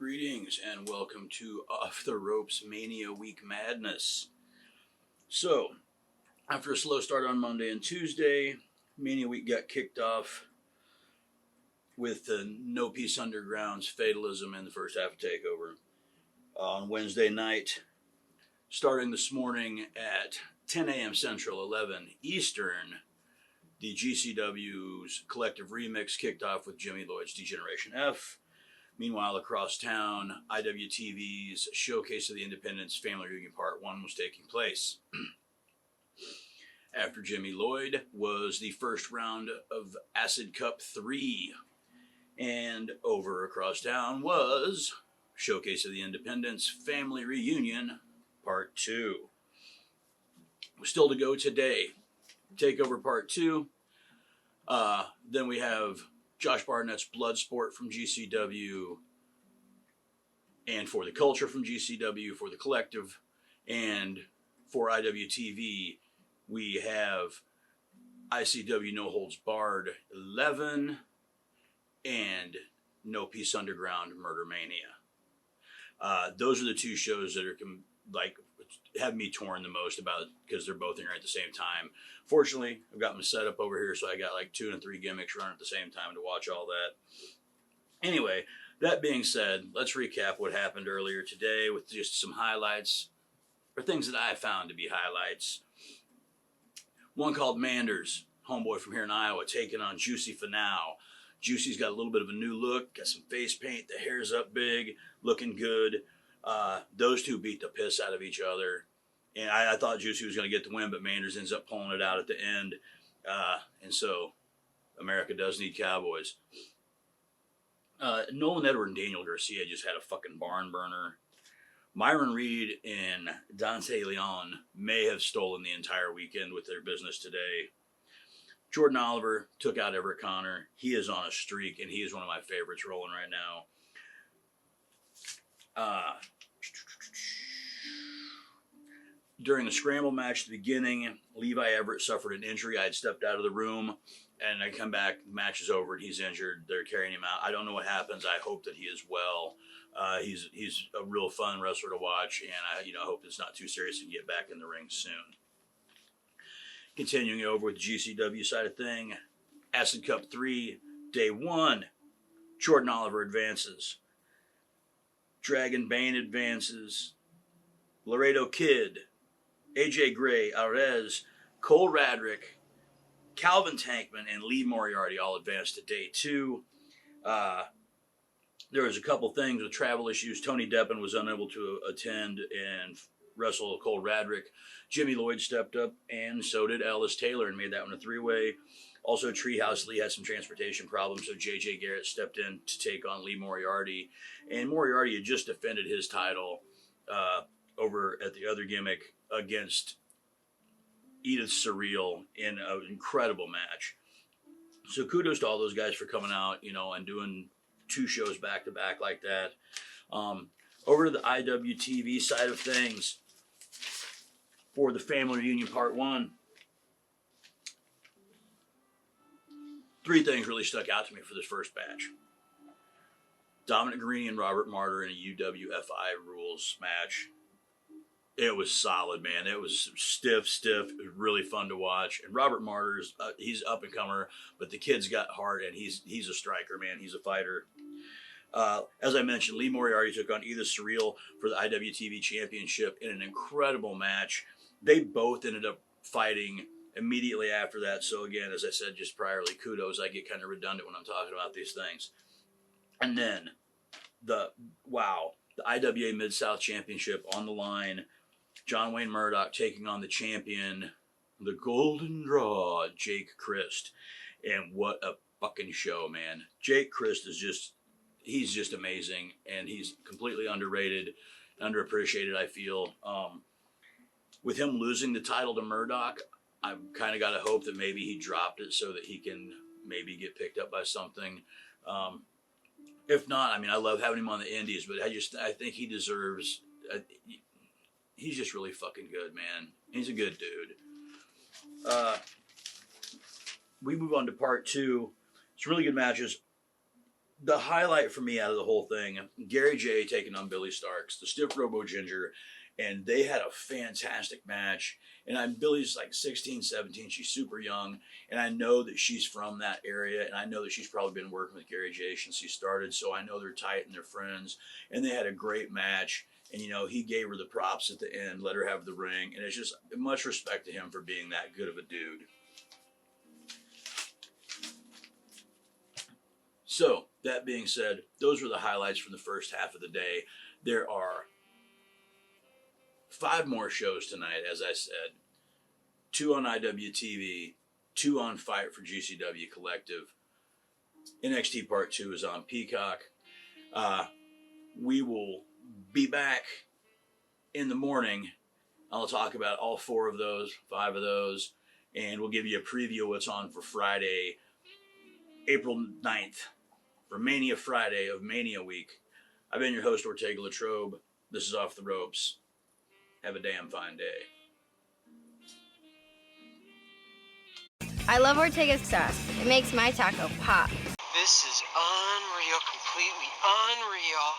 Greetings and welcome to Off the Ropes Mania Week Madness. So, after a slow start on Monday and Tuesday, Mania Week got kicked off with the No Peace Underground's Fatalism in the first half of TakeOver. On Wednesday night, starting this morning at 10 a.m. Central, 11 Eastern, the GCW's Collective Remix kicked off with Jimmy Lloyd's Degeneration F. Meanwhile, across town, IWTV's Showcase of the Independents Family Reunion Part 1 was taking place. After Jimmy Lloyd was the first round of Acid Cup 3. And over across town was Showcase of the Independents Family Reunion Part 2. Still to go today. TakeOver Part 2. Then we have Josh Barnett's Bloodsport from GCW, and For the Culture from GCW, for the Collective, and for IWTV, we have ICW No Holds Barred 11, and No Peace Underground Murder Mania. Those are the two shows that are have me torn the most about because they're both in here at the same time. Fortunately, I've got my setup over here, so I got like 2 and 3 gimmicks running at the same time to watch all that. Anyway, that being said, let's recap what happened earlier today with just some highlights, or things that I found to be highlights. One called Manders, homeboy from here in Iowa, taking on Juicy Finau. Juicy's got a little bit of a new look, got some face paint, the hair's up big, looking good. Those two beat the piss out of each other. And I thought Juicy was going to get the win, but Manders ends up pulling it out at the end. And so America does need Cowboys. Nolan Edward and Daniel Garcia just had a fucking barn burner. Myron Reed and Dante Leon may have stolen the entire weekend with their business today. Jordan Oliver took out Everett Connor. He is on a streak, and he is one of my favorites rolling right now. During the scramble match at the beginning, Levi Everett suffered an injury. I had stepped out of the room, and I come back, the match is over, and he's injured. They're carrying him out. I don't know what happens. I hope that he is well. He's a real fun wrestler to watch, and I hope it's not too serious and get back in the ring soon. Continuing over with the GCW side of thing, Acid Cup 3, Day 1, Jordan Oliver advances. Dragon Bane advances. Laredo Kid, AJ Gray, Arez, Cole Radrick, Calvin Tankman, and Lee Moriarty all advanced to Day 2. There was a couple things with travel issues. Tony Deppen was unable to attend and wrestle Cole Radrick. Jimmy Lloyd stepped up, and so did Ellis Taylor, and made that one a 3-way. Also, Treehouse Lee had some transportation problems, so J.J. Garrett stepped in to take on Lee Moriarty. And Moriarty had just defended his title over at the other gimmick against Edith Surreal in an incredible match. So kudos to all those guys for coming out, and doing 2 shows back-to-back like that. Over to the IWTV side of things, for the Family Reunion Part 1, 3 things really stuck out to me for this first batch. Dominic Green and Robert Martyr in a UWFI rules match. It was solid, man. It was stiff. It was really fun to watch. And Robert Martyr's, he's up and comer, but the kid's got heart, and he's a striker, man. He's a fighter. As I mentioned, Lee Moriarty took on Edith Surreal for the IWTV Championship in an incredible match. They both ended up fighting immediately after that. So again, as I said just priorly, kudos. I get kind of redundant when I'm talking about these things. And then the IWA Mid-South Championship on the line. John Wayne Murdoch taking on the champion, the Golden Draw, Jake Christ. And what a fucking show, man. Jake Christ he's just amazing, and he's completely underrated, underappreciated, I feel. With him losing the title to Murdoch, I've kind of got to hope that maybe he dropped it so that he can maybe get picked up by something. If not, I love having him on the indies, but I think he deserves, he's just really fucking good, man. He's a good dude. We move on to part 2. Some really good matches. the highlight for me out of the whole thing, Gary J taking on Billy Starks, the stiff Robo Ginger, and they had a fantastic match. And Billy's like 16, 17. She's super young. And I know that she's from that area. And I know that she's probably been working with Gary J since he started. So I know they're tight and they're friends. And they had a great match. And, you know, he gave her the props at the end, let her have the ring. And it's just much respect to him for being that good of a dude. So, that being said, those were the highlights from the first half of the day. There are 5 more shows tonight, as I said. 2 on IWTV, 2 on Fight for GCW Collective. NXT Part 2 is on Peacock. We will be back in the morning. I'll talk about all 4 of those, 5 of those, and we'll give you a preview of what's on for Friday, April 9th, for Mania Friday of Mania Week. I've been your host, Ortega Latrobe. This is Off the Ropes. Have a damn fine day. I love Ortega's sauce. It makes my taco pop. This is unreal, completely unreal.